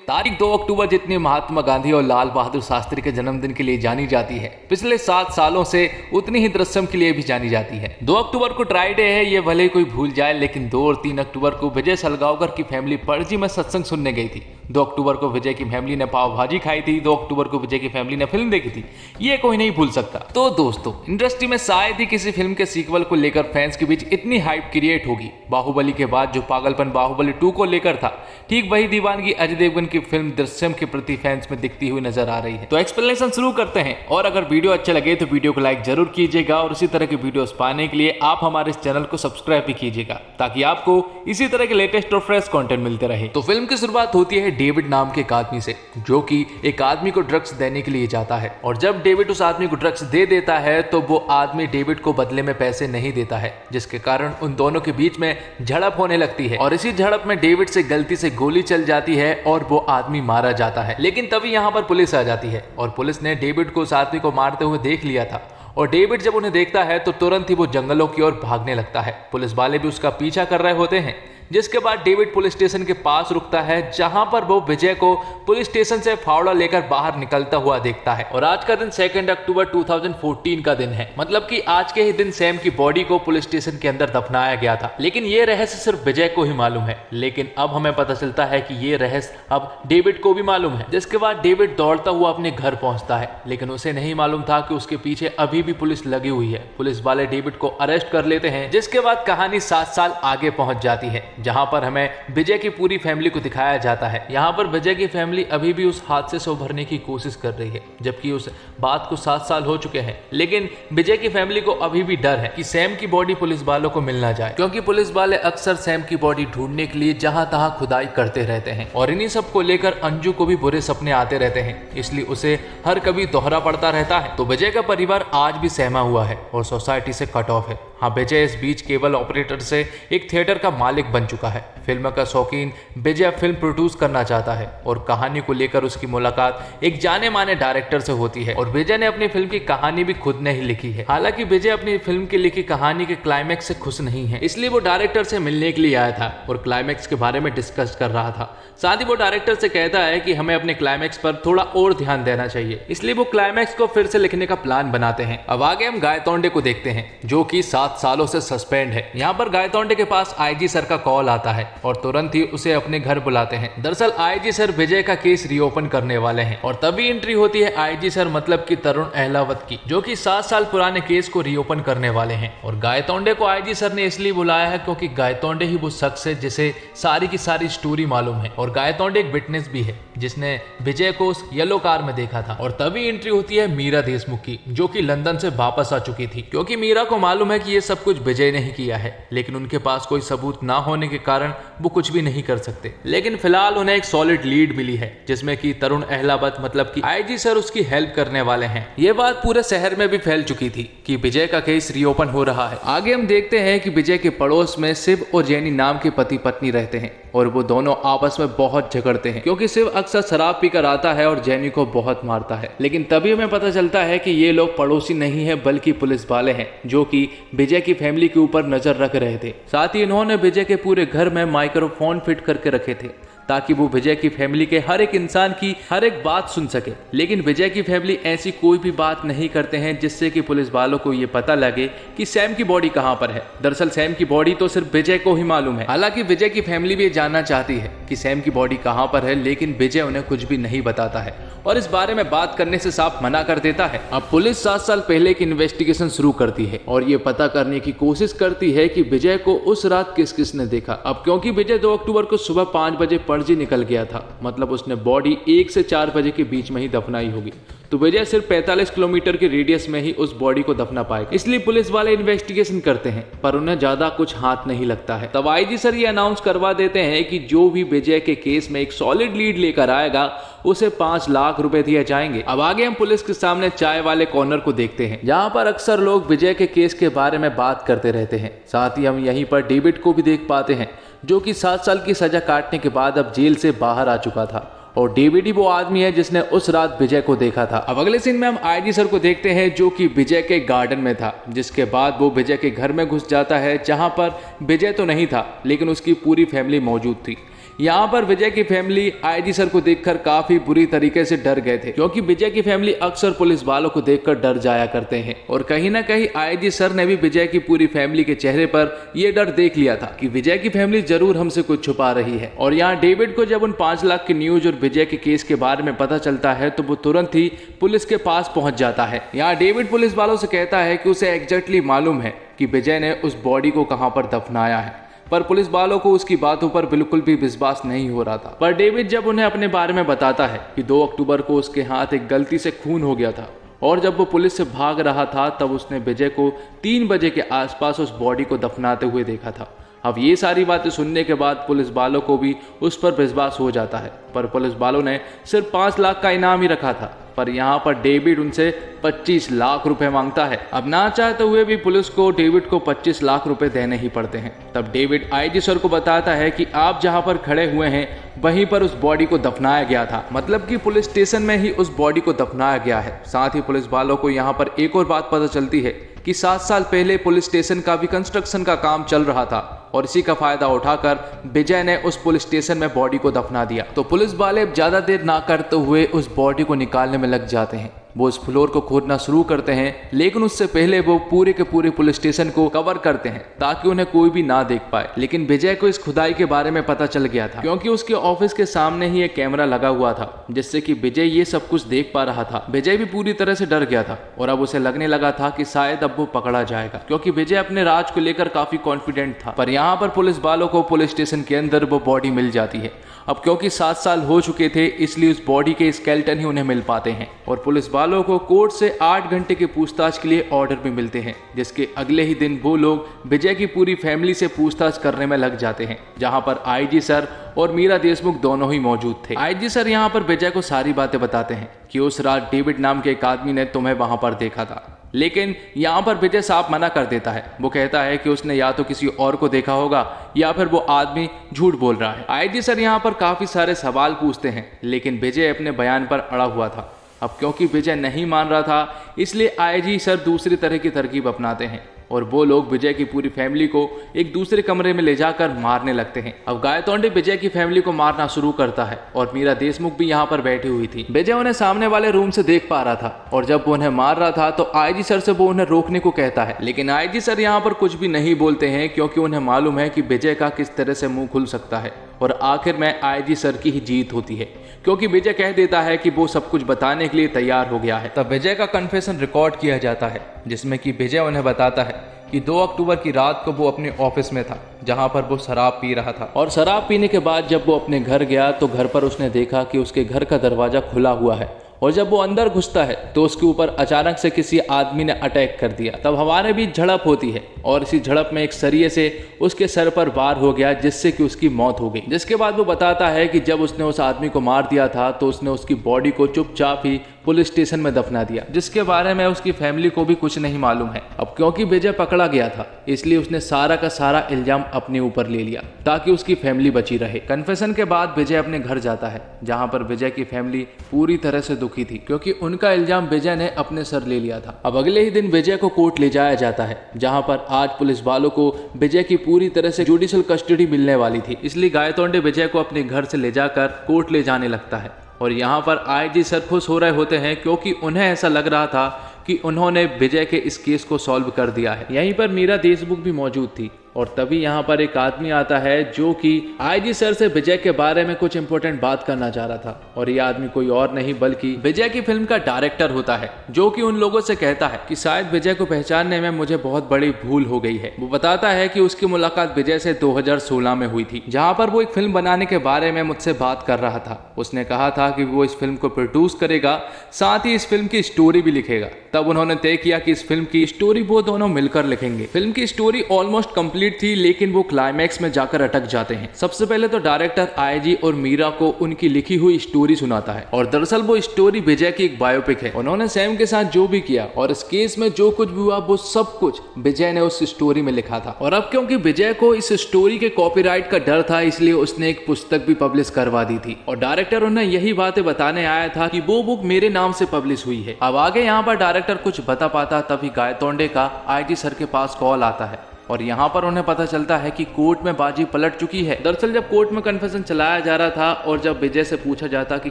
तारीख 2 अक्टूबर जितनी महात्मा गांधी और लाल बहादुर शास्त्री के जन्मदिन के लिए जानी जाती है, पिछले 7 सालों से उतनी ही दृश्यम के लिए भी जानी जाती है। 2 अक्टूबर को ट्राई डे है, ये भले ही कोई भूल जाए, लेकिन 2 और 3 अक्टूबर को विजय सलगांवकर की फैमिली पणजी में सत्संग सुनने गई थी। 2 अक्टूबर को विजय की फैमिली ने पाव भाजी खाई थी। 2 अक्टूबर को विजय की फैमिली ने फिल्म देखी थी। ये कोई नहीं भूल सकता। तो दोस्तों, इंडस्ट्री में शायद ही किसी फिल्म के सीक्वल को लेकर फैंस के बीच इतनी हाइप क्रिएट होगी। बाहुबली के बाद जो पागलपन बाहुबली 2 को लेकर था, ठीक वही दीवानगी अजय देवगन की फिल्म दृश्यम के प्रति फैंस में दिखती हुई नजर आ रही है। तो एक्सप्लेनेशन शुरू करते हैं, और अगर वीडियो अच्छा लगे तो वीडियो को लाइक जरूर कीजिएगा, और इसी तरह की वीडियोस पाने के लिए आप हमारे इस चैनल को सब्सक्राइब भी कीजिएगा, ताकि आपको इसी तरह के लेटेस्ट और फ्रेश कंटेंट मिलते रहे। तो फिल्म की शुरुआत होती है डेविड नाम के एक आदमी से, जो कि एक आदमी को ड्रग्स देने के लिए जाता है। और जब डेविड उस आदमी को ड्रग्स दे देता है तो वो आदमी डेविड को बदले में पैसे नहीं देता है, जिसके कारण उन दोनों के बीच में झड़प होने लगती है। और इसी झड़प में डेविड से गलती से गोली चल जाती है और वो आदमी मारा जाता है। लेकिन तभी यहाँ पर पुलिस आ जाती है, और पुलिस ने डेविड को उस आदमी को मारते हुए देख लिया था। और डेविड जब उन्हें देखता है तो तुरंत ही वो जंगलों की ओर भागने लगता है। पुलिस वाले भी उसका पीछा कर रहे होते हैं, जिसके बाद डेविड पुलिस स्टेशन के पास रुकता है, जहां पर वो विजय को पुलिस स्टेशन से फावड़ा लेकर बाहर निकलता हुआ देखता है। और आज का दिन 2 अक्टूबर 2014 का दिन है, मतलब कि आज के ही दिन सैम की बॉडी को पुलिस स्टेशन के अंदर दफनाया गया था। लेकिन ये रहस्य सिर्फ विजय को ही मालूम है। लेकिन अब हमें पता चलता है कि ये रहस्य अब डेविड को भी मालूम है। जिसके बाद डेविड दौड़ता हुआ अपने घर पहुंचता है, लेकिन उसे नहीं मालूम था कि उसके पीछे अभी भी पुलिस लगी हुई है। पुलिस वाले डेविड को अरेस्ट कर लेते हैं, जिसके बाद कहानी 7 साल आगे पहुंच जाती है, जहां पर हमें विजय की पूरी फैमिली को दिखाया जाता है। यहां पर विजय की फैमिली अभी भी उस हादसे से उभरने की कोशिश कर रही है, जबकि उस बात को 7 साल हो चुके हैं। लेकिन विजय की फैमिली को अभी भी डर है कि सैम की बॉडी पुलिस वालों को मिल ना जाए, क्योंकि पुलिस वाले अक्सर सैम की बॉडी ढूंढने के लिए जहां तहां खुदाई करते रहते हैं। और इन्हीं सब को लेकर अंजू को भी बुरे सपने आते रहते हैं, इसलिए उसे हर कभी दोहरा पड़ता रहता है। तो विजय का परिवार आज भी सहमा हुआ है और सोसाइटी से कट ऑफ है। हाँ, विजय इस बीच केबल ऑपरेटर से एक थिएटर का मालिक बन चुका है। फिल्म का शौकीन विजय फिल्म प्रोड्यूस करना चाहता है, और कहानी को लेकर उसकी मुलाकात एक जाने माने डायरेक्टर से होती है। और विजय ने अपनी फिल्म की कहानी भी खुद ने ही लिखी है। हालांकि विजय अपनी फिल्म की लिखी कहानी के क्लाइमैक्स से खुश नहीं है, इसलिए वो डायरेक्टर से मिलने के लिए आया था और क्लाइमैक्स के बारे में डिस्कस कर रहा था। साथ ही वो डायरेक्टर से कहता है कि हमें अपने क्लाइमैक्स पर थोड़ा और ध्यान देना चाहिए, इसलिए वो क्लाइमैक्स को फिर से लिखने का प्लान बनाते हैं। अब आगे हम गायतोंडे को देखते हैं, जो कि 7 सालों से सस्पेंड है। यहाँ पर गायतोंडे के पास आईजी सर का कॉल आता है, और तुरंत ही उसे अपने घर बुलाते हैं। दरअसल आईजी सर विजय का केस रीओपन करने वाले हैं, और तभी एंट्री होती है आईजी सर मतलब कि तरुण अहलावत की, जो कि 7 साल पुराने केस को रीओपन करने वाले हैं। और गायतोंडे को आईजी सर ने इसलिए बुलाया है क्योंकि गायतोंडे ही वो शख्स है जिसे सारी की सारी स्टोरी मालूम है, और गायतोंडे एक विटनेस भी है जिसने विजय को उस येलो कार में देखा था। और तभी एंट्री होती है मीरा देशमुख की, जो कि लंदन से वापस आ चुकी थी, क्योंकि मीरा को मालूम है कि ये सब कुछ विजय ने ही किया है। लेकिन उनके पास कोई सबूत ना होने के कारण वो कुछ भी नहीं कर सकते। लेकिन फिलहाल उन्हें एक सॉलिड लीड मिली है, जिसमें कि तरुण अहलावत मतलब कि आईजी सर उसकी हेल्प करने वाले हैं। ये बात पूरे शहर में भी फैल चुकी थी कि विजय का केस रीओपन हो रहा है। आगे हम देखते हैं कि विजय के पड़ोस में शिव और जैनी नाम के पति पत्नी रहते हैं, और वो दोनों आपस में बहुत झगड़ते हैं, क्योंकि शिव अक्सर शराब पीकर आता है और जैनी को बहुत मारता है। लेकिन तभी हमें पता चलता है कि ये लोग पड़ोसी नहीं है, बल्कि पुलिस वाले हैं, जो कि विजय की फैमिली के ऊपर नजर रख रहे थे। साथ ही इन्होंने विजय के पूरे घर में माइक्रोफोन फिट करके रखे थे, ताकि वो विजय की फैमिली के हर एक इंसान की हर एक बात सुन सके। लेकिन विजय की फैमिली ऐसी कोई भी बात नहीं करते हैं जिससे कि पुलिस वालों को ये पता लगे कि सैम की बॉडी कहां पर है। दरअसल सैम की बॉडी तो सिर्फ विजय को ही मालूम है। हालांकि विजय की फैमिली भी ये जानना चाहती है कि सैम की बॉडी कहां पर है, लेकिन विजय उन्हें कुछ भी नहीं बताता है और इस बारे में बात करने से साफ मना कर देता है। अब पुलिस 7 साल पहले की इन्वेस्टिगेशन शुरू करती है और ये पता करने की कोशिश करती है कि विजय को उस रात किस किस ने देखा। अब क्योंकि विजय 2 अक्टूबर को सुबह 5 बजे पणजी निकल गया था, मतलब उसने बॉडी 1 से 4 बजे के बीच में ही दफनाई होगी, तो विजय सिर्फ 45 किलोमीटर के रेडियस में ही उस बॉडी को दफना पाएगा। इसलिए पुलिस वाले इन्वेस्टिगेशन करते हैं, पर उन्हें ज्यादा कुछ हाथ नहीं लगता है। तब आईजी सर ये अनाउंस करवा देते हैं कि जो भी विजय के केस में एक सॉलिड लीड लेकर आएगा उसे 5 लाख रुपए दिए जाएंगे। अब आगे हम पुलिस के सामने चाय वाले कॉर्नर को देखते हैं, जहां पर अक्सर लोग विजय के केस के बारे में बात करते रहते हैं। साथ ही हम यहीं पर डेविड को भी देख पाते हैं, जो कि 7 साल की सजा काटने के बाद अब जेल से बाहर आ चुका था, और डेविड ही वो आदमी है जिसने उस रात विजय को देखा था। अब अगले सीन में हम आईजी सर को देखते हैं, जो कि विजय के गार्डन में था, जिसके बाद वो विजय के घर में घुस जाता है, जहां पर विजय तो नहीं था लेकिन उसकी पूरी फैमिली मौजूद थी। यहाँ पर विजय की फैमिली आईजी सर को देखकर काफी बुरी तरीके से डर गए थे, क्योंकि विजय की फैमिली अक्सर पुलिस वालों को देखकर डर जाया करते हैं। और कहीं ना कहीं आईजी सर ने भी विजय की पूरी फैमिली के चेहरे पर यह डर देख लिया था कि विजय की फैमिली जरूर हमसे कुछ छुपा रही है। और यहाँ डेविड को जब उन 5 लाख की न्यूज और विजय के केस के बारे में पता चलता है तो वो तुरंत ही पुलिस के पास पहुंच जाता है। यहाँ डेविड पुलिस वालों से कहता है कि उसे एग्जैक्टली मालूम है कि विजय ने उस बॉडी को कहां पर दफनाया है, पर पुलिस वालों को उसकी बातों पर बिल्कुल भी विश्वास नहीं हो रहा था। पर डेविड जब उन्हें अपने बारे में बताता है कि 2 अक्टूबर को उसके हाथ एक गलती से खून हो गया था और जब वो पुलिस से भाग रहा था तब उसने विजय को 3 बजे के आसपास उस बॉडी को दफनाते हुए देखा था। अब ये सारी बातें सुनने के बाद पुलिस वालों को भी उस पर विश्वास हो जाता है, पर पुलिस वालों ने सिर्फ 5 लाख का इनाम ही रखा था, पर यहाँ पर डेविड उनसे 25 लाख रुपए मांगता है। अब ना चाहते हुए भी पुलिस को डेविड को 25 लाख रुपए देने ही पड़ते हैं। तब डेविड आईजी सर को बताता है कि आप जहाँ पर खड़े हुए हैं वहीं पर उस बॉडी को दफनाया गया था, मतलब कि पुलिस स्टेशन में ही उस बॉडी को दफनाया गया है। साथ ही पुलिस वालों को यहाँ पर एक और बात पता चलती है कि 7 साल पहले पुलिस स्टेशन का भी कंस्ट्रक्शन का काम चल रहा था और इसी का फायदा उठाकर विजय ने उस पुलिस स्टेशन में बॉडी को दफना दिया। तो पुलिस वाले ज्यादा देर ना करते हुए उस बॉडी को निकालने में लग जाते हैं। वो उस फ्लोर को खोदना शुरू करते हैं, लेकिन उससे पहले वो पूरे के पूरे पुलिस स्टेशन को कवर करते हैं ताकि उन्हें कोई भी ना देख पाए। लेकिन विजय को इस खुदाई के बारे में पता चल गया था, क्योंकि उसके ऑफिस के सामने ही एक कैमरा लगा हुआ था जिससे कि विजय ये सब कुछ देख पा रहा था। विजय भी पूरी तरह से डर गया था और अब उसे लगने लगा था कि शायद अब वो पकड़ा जाएगा, क्योंकि विजय अपने राज को लेकर काफी कॉन्फिडेंट था। पर यहाँ पर पुलिस वालों को पुलिस स्टेशन के अंदर वो बॉडी मिल जाती है। अब क्योंकि 7 साल हो चुके थे इसलिए उस बॉडी के स्केलेटन ही उन्हें मिल पाते हैं और पुलिस वालों को कोर्ट से 8 घंटे की पूछताछ के लिए ऑर्डर भी मिलते हैं, जिसके अगले ही दिन वो लोग विजय की पूरी फैमिली से पूछताछ करने में लग जाते हैं, जहां पर आईजी सर और मीरा देशमुख दोनों ही मौजूद थे। आईजी सर यहां पर विजय को सारी बातें बताते हैं कि उस रात डेविड नाम के एक आदमी ने तुम्हें वहां पर देखा था, लेकिन यहाँ पर विजय साफ मना कर देता है। वो कहता है कि उसने या तो किसी और को देखा होगा या फिर वो आदमी झूठ बोल रहा है। आईजी सर यहाँ पर काफी सारे सवाल पूछते हैं, लेकिन विजय अपने बयान पर अड़ा हुआ था। अब क्योंकि विजय नहीं मान रहा था इसलिए आईजी सर दूसरी तरह की तरकीब अपनाते हैं और वो लोग विजय की पूरी फैमिली को एक दूसरे कमरे में ले जाकर मारने लगते हैं। अब गायतोंडे विजय की फैमिली को मारना शुरू करता है और मीरा देशमुख भी यहाँ पर बैठी हुई थी। विजय उन्हें सामने वाले रूम से देख पा रहा था और जब वो उन्हें मार रहा था तो आईजी सर से वो उन्हें रोकने को कहता है, लेकिन आईजी सर यहाँ पर कुछ भी नहीं बोलते हैं, क्योंकि उन्हें मालूम है कि विजय का किस तरह से मुंह खुल सकता है और आखिर में आईजी सर की ही जीत होती है, क्योंकि विजय कह देता है कि वो सब कुछ बताने के लिए तैयार हो गया है। तब विजय का कन्फेशन रिकॉर्ड किया जाता है, जिसमें कि विजय उन्हें बताता है कि 2 अक्टूबर की रात को वो अपने ऑफिस में था जहां पर वो शराब पी रहा था और शराब पीने के बाद जब वो अपने घर गया तो घर पर उसने देखा कि उसके घर का दरवाजा खुला हुआ है और जब वो अंदर घुसता है तो उसके ऊपर अचानक से किसी आदमी ने अटैक कर दिया। तब हमारे बीच झड़प होती है और इसी झड़प में एक सरिये से उसके सर पर वार हो गया, जिससे कि उसकी मौत हो गई। जिसके बाद वो बताता है कि जब उसने उस आदमी को मार दिया था तो उसने उसकी बॉडी को चुपचाप ही पुलिस स्टेशन में दफना दिया, जिसके बारे में उसकी फैमिली को भी कुछ नहीं मालूम है। अब क्योंकि विजय पकड़ा गया था इसलिए उसने सारा का सारा इल्जाम अपने ऊपर ले लिया ताकि उसकी फैमिली बची रहे। कन्फेशन के बाद विजय अपने घर जाता है, जहां पर विजय की फैमिली पूरी तरह से दुखी थी, क्योंकि उनका इल्जाम विजय ने अपने सर ले लिया था। अब अगले ही दिन विजय को कोर्ट ले जाया जाता है, जहां पर आज पुलिस वालों को विजय की पूरी तरह से जुडिशियल कस्टडी मिलने वाली थी, इसलिए गायतोंडे विजय को अपने घर से ले जाकर कोर्ट ले जाने लगता है। और यहाँ पर आईजी सर खुश हो रहे होते हैं, क्योंकि उन्हें ऐसा लग रहा था कि उन्होंने विजय के इस केस को सॉल्व कर दिया है। यहीं पर मीरा देशमुख भी मौजूद थी और तभी यहाँ पर एक आदमी आता है जो कि आईजी सर से विजय के बारे में कुछ इंपॉर्टेंट बात करना चाह रहा था, और ये आदमी कोई और नहीं बल्कि विजय की फिल्म का डायरेक्टर होता है, जो कि उन लोगों से कहता है कि शायद विजय को पहचानने में मुझे बहुत बड़ी भूल हो गई है। वो बताता है कि उसकी मुलाकात विजय से 2016 में हुई थी, जहाँ पर वो एक फिल्म बनाने के बारे में मुझसे बात कर रहा था। उसने कहा था कि वो इस फिल्म को प्रोड्यूस करेगा, साथ ही इस फिल्म की स्टोरी भी लिखेगा। तब उन्होंने तय किया कि इस फिल्म की स्टोरी वो दोनों मिलकर लिखेंगे। फिल्म की स्टोरी ऑलमोस्ट कंप्लीट थी, लेकिन वो क्लाइमैक्स में जाकर अटक जाते हैं। सबसे पहले तो डायरेक्टर आईजी और मीरा को उनकी लिखी हुई स्टोरी सुनाता है, और दरअसल वो स्टोरी विजय की एक बायोपिक है। उन्होंने सैम के साथ जो भी किया और इस केस में जो कुछ भी हुआ वो सब कुछ विजय ने उस स्टोरी में लिखा था। और अब क्योंकि विजय को इस स्टोरी के कॉपीराइट का डर था, इसलिए उसने एक पुस्तक भी पब्लिश करवा दी थी, और डायरेक्टर उन्हें यही बातें बताने आया था कि वो बुक मेरे नाम से पब्लिश हुई है। अब आगे यहाँ पर डायरेक्टर कुछ बता पाता तभी गायतोंडे का आईजी सर के पास कॉल आता है और यहाँ पर उन्हें पता चलता है कि कोर्ट में बाजी पलट चुकी है। दरअसल जब कोर्ट में कन्फेशन चलाया जा रहा था और जब विजय से पूछा जाता कि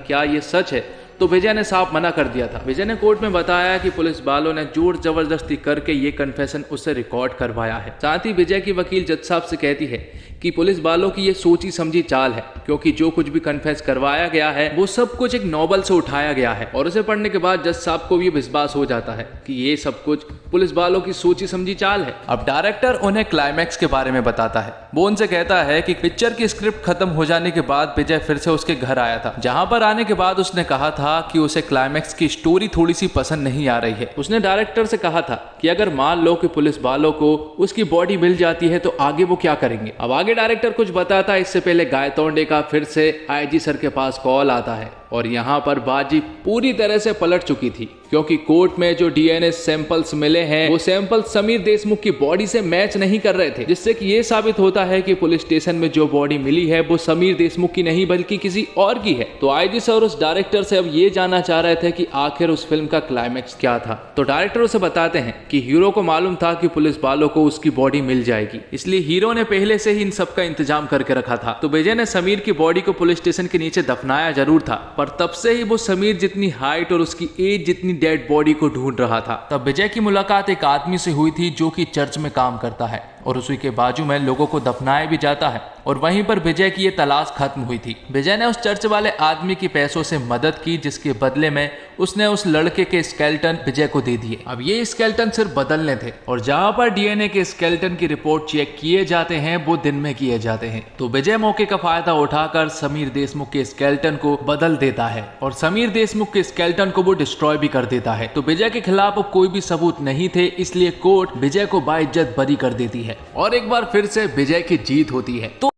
क्या ये सच है, तो विजय ने साफ मना कर दिया था। विजय ने कोर्ट में बताया कि पुलिस वालों ने जोर जबरदस्ती करके ये कन्फेशन उससे रिकॉर्ड करवाया है। साथ ही विजय की वकील जज साहब से कहती है कि पुलिस वालों की ये सोची समझी चाल है, क्योंकि जो कुछ भी कन्फेस करवाया गया है वो सब कुछ एक नॉवल से उठाया गया है। और उसे पढ़ने के बाद जज साहब को भी विश्वास हो जाता है कि ये सब कुछ पुलिस वालों की सोची समझी चाल है। अब डायरेक्टर उन्हें क्लाइमैक्स के बारे में बताता है। वो उनसे कहता है कि पिक्चर की स्क्रिप्ट खत्म हो जाने के बाद विजय फिर से उसके घर आया था, जहां पर आने के बाद उसने कहा था कि उसे क्लाइमैक्स की स्टोरी थोड़ी सी पसंद नहीं आ रही है। उसने डायरेक्टर से कहा था कि अगर मान लो कि पुलिस वालों को उसकी बॉडी मिल जाती है तो आगे वो क्या करेंगे। अब आगे डायरेक्टर कुछ बताता है, इससे पहले गायतोंडे का फिर से आईजी सर के पास कॉल आता है और यहाँ पर बाजी पूरी तरह से पलट चुकी थी, क्योंकि कोर्ट में जो डीएनए सैंपल्स मिले हैं वो सैंपल समीर देशमुख की बॉडी से मैच नहीं कर रहे थे, जिससे कि ये साबित होता है कि पुलिस स्टेशन में जो बॉडी मिली है वो समीर देशमुख की नहीं बल्कि किसी और की है। तो आईजी सर उस डायरेक्टर से अब ये जानना चाह रहे थे कि आखिर उस फिल्म का क्लाइमैक्स क्या था। तो डायरेक्टर उसे बताते हैं कि हीरो को मालूम था कि पुलिस वालों को उसकी बॉडी मिल जाएगी, इसलिए हीरो ने पहले से ही इन सब का इंतजाम करके रखा था। तो विजय ने समीर की बॉडी को पुलिस स्टेशन के नीचे दफनाया जरूर था, पर तब से ही वो समीर जितनी हाइट और उसकी एज जितनी डेड बॉडी को ढूंढ रहा था। तब विजय की मुलाकात एक आदमी से हुई थी जो कि चर्च में काम करता है और उसी के बाजू में लोगों को दफनाया भी जाता है, और वहीं पर विजय की ये तलाश खत्म हुई थी। विजय ने उस चर्च वाले आदमी की पैसों से मदद की, जिसके बदले में उसने उस लड़के के स्केलेटन विजय को दे दिए। अब ये स्केलेटन सिर्फ बदलने थे, और जहां पर डीएनए के स्केलेटन की रिपोर्ट चेक किए जाते हैं वो दिन में किए जाते हैं। तो विजय मौके का फायदा उठाकर समीर देशमुख के स्केलेटन को बदल देता है और समीर देशमुख के स्केलेटन को वो डिस्ट्रॉय भी कर देता है। तो विजय के खिलाफ अब कोई भी सबूत नहीं थे, इसलिए कोर्ट विजय को बाइज्जत बरी कर देती है और एक बार फिर से विजय की जीत होती है। तो